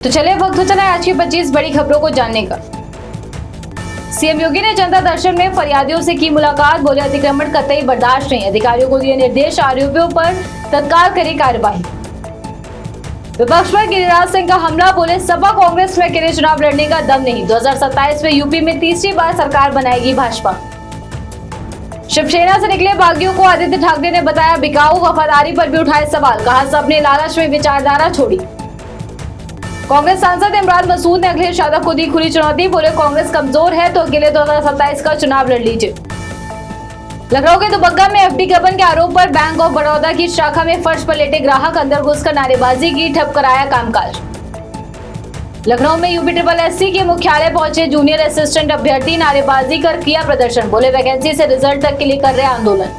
तो चलिए वक्त हो चला है आज की 25 बड़ी खबरों को जानने का। सीएम योगी ने जनता दर्शन में फरियादियों से की मुलाकात, बोले अतिक्रमण कतई बर्दाश्त नहीं, अधिकारियों को दिए निर्देश, आरोपियों पर तत्काल करें कार्रवाई। विपक्ष पर गिरिराज सिंह का हमला, बोले सपा कांग्रेस में के लिए चुनाव लड़ने का दम नहीं, 2027 में यूपी में तीसरी बार सरकार बनाएगी भाजपा। शिवसेना से निकले बागियों को आदित्य ठाकरे ने बताया बिकाऊ, वफादारी पर भी उठाए सवाल, कहा सबने लालच में विचारधारा छोड़ी। कांग्रेस सांसद इमरान मसूद ने अखिलेश यादव को दी खुली चुनौती, बोले कांग्रेस कमजोर है तो अकेले 2027 का चुनाव लड़ लीजिए। लखनऊ के दुबग्गा में एफडी गबन के आरोप पर बैंक ऑफ बड़ौदा की शाखा में फर्श पर लेटे ग्राहक अंदर घुसकर नारेबाजी की, ठप कराया कामकाज। लखनऊ में यूपी के मुख्यालय पहुंचे जूनियर असिस्टेंट अभ्यर्थी, नारेबाजी कर किया प्रदर्शन, बोले वैकेंसी से रिजल्ट तक के लिए कर रहे आंदोलन।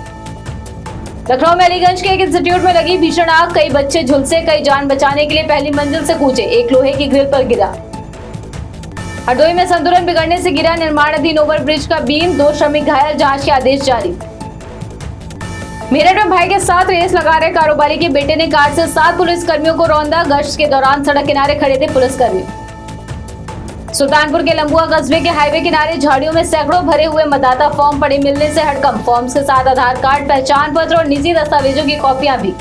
लखनऊ में अलीगंज के एक इंस्टीट्यूट में लगी भीषण आग, कई बच्चे झुलसे, कई जान बचाने के लिए पहली मंजिल से कूदे, एक लोहे की ग्रिल पर गिरा। हरदोई में संतुलन बिगड़ने से गिरा निर्माणाधीन ओवरब्रिज का बीम, 2 श्रमिक घायल, जांच के आदेश जारी। मेरठ में भाई के साथ रेस लगा रहे कारोबारी के बेटे ने कार से 7 पुलिसकर्मियों को रौंदा, गश्त के दौरान सड़क किनारे खड़े थे पुलिसकर्मी। सुल्तानपुर के लंबुआ कस्बे के हाईवे किनारे झाड़ियों में सैकड़ों भरे हुए मतदाता फॉर्म पड़े मिलने से हड़कंप, फॉर्म्स के साथ आधार कार्ड, पहचान पत्र और निजी दस्तावेजों की कॉपियां भी।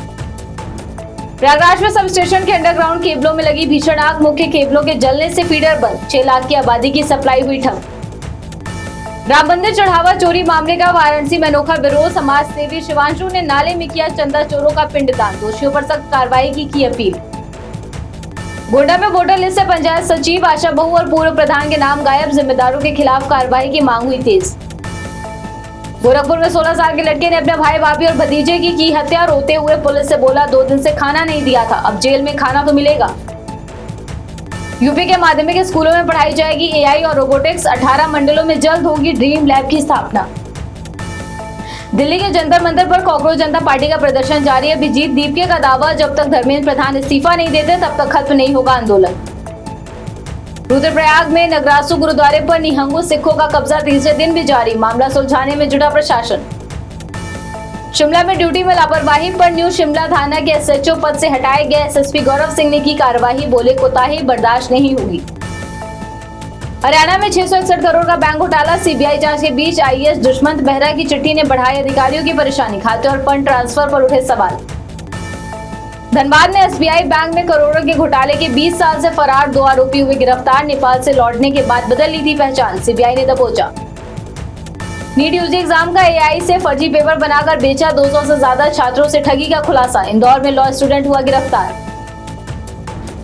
प्रयागराज में सब स्टेशन के अंडरग्राउंड केबलों में लगी भीषण आग, मुख्य केबलों के जलने से फीडर बंद, 6 लाख की आबादी की सप्लाई हुई ठप। राम मंदिर चढ़ावा चोरी मामले का वाराणसी में अनोखा विरोध, समाज सेवी शिवांशु ने नाले में किया चंदा चोरों का पिंडदान, दोषियों पर सख्त कार्रवाई की अपील। गोंडा में वोटर लिस्ट से पंचायत सचिव, आशा बहू और पूर्व प्रधान के नाम गायब, जिम्मेदारों के खिलाफ कार्रवाई की मांग हुई तेज। गोरखपुर में 16 साल के लड़के ने अपने भाई, भाभी और भतीजे की हत्या, रोते हुए पुलिस से बोला 2 दिन से खाना नहीं दिया था, अब जेल में खाना तो मिलेगा। यूपी के माध्यमिक स्कूलों में पढ़ाई जाएगी एआई और रोबोटिक्स, 18 मंडलों में जल्द होगी ड्रीम लैब की स्थापना। दिल्ली के जंतर मंतर पर कॉकरोच जनता पार्टी का प्रदर्शन जारी है, अभिजीत दीपके का दावा, जब तक धर्मेंद्र प्रधान इस्तीफा नहीं देते तब तक खत्म नहीं होगा आंदोलन। रुद्रप्रयाग में नगरासू गुरुद्वारे पर निहंगू सिखों का कब्जा तीसरे दिन भी जारी, मामला सुलझाने में जुटा प्रशासन। शिमला में ड्यूटी में लापरवाही पर न्यू शिमला थाना के एसएचओ पद से हटाए गए एसएसपी गौरव सिंह ने की कार्रवाई, बोले कोताही बर्दाश्त नहीं होगी। हरियाणा में 661 करोड़ का बैंक घोटाला, सीबीआई जांच के बीच आईएएस दुष्मंत बेहरा की चिट्ठी ने बढ़ाई अधिकारियों की परेशानी, खाते और फंड ट्रांसफर पर उठे सवाल। धनबाद में एसबीआई बैंक में करोड़ों के घोटाले के 20 साल से फरार 2 आरोपी हुए गिरफ्तार, नेपाल से लौटने के बाद बदल ली थी पहचान, सीबीआई ने दबोचा। नीट यूजी एग्जाम का एआई से फर्जी पेपर बनाकर बेचा, 200 से ज्यादा छात्रों से ठगी का खुलासा, इंदौर में लॉ स्टूडेंट हुआ गिरफ्तार।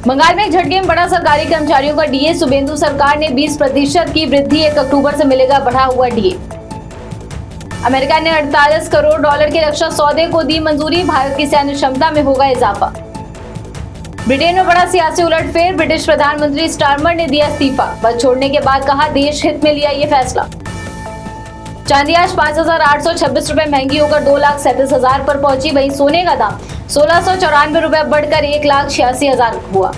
बंगाल में एक झटके में बड़ा, सरकारी कर्मचारियों का डीए, शुभेंदु सरकार ने 20% की वृद्धि, 1 अक्टूबर से मिलेगा बढ़ा हुआ डीए। अमेरिका ने 48 करोड़ डॉलर के रक्षा सौदे को दी मंजूरी, भारत की सैन्य क्षमता में होगा इजाफा। ब्रिटेन में बड़ा सियासी उलटफेर, ब्रिटिश प्रधानमंत्री स्टारमर ने दिया इस्तीफा, पद छोड़ने के बाद कहा देश हित में लिया ये फैसला। चांदी आज 5,826 रुपए महंगी होकर 2,37,000 पर पहुंची, वहीं सोने का दाम 1,694 रुपए बढ़कर 1,86,000 हुआ।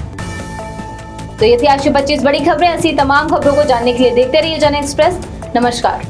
तो ये थी आज की 25 बड़ी खबरें। ऐसी तमाम खबरों को जानने के लिए देखते रहिए जन एक्सप्रेस। नमस्कार।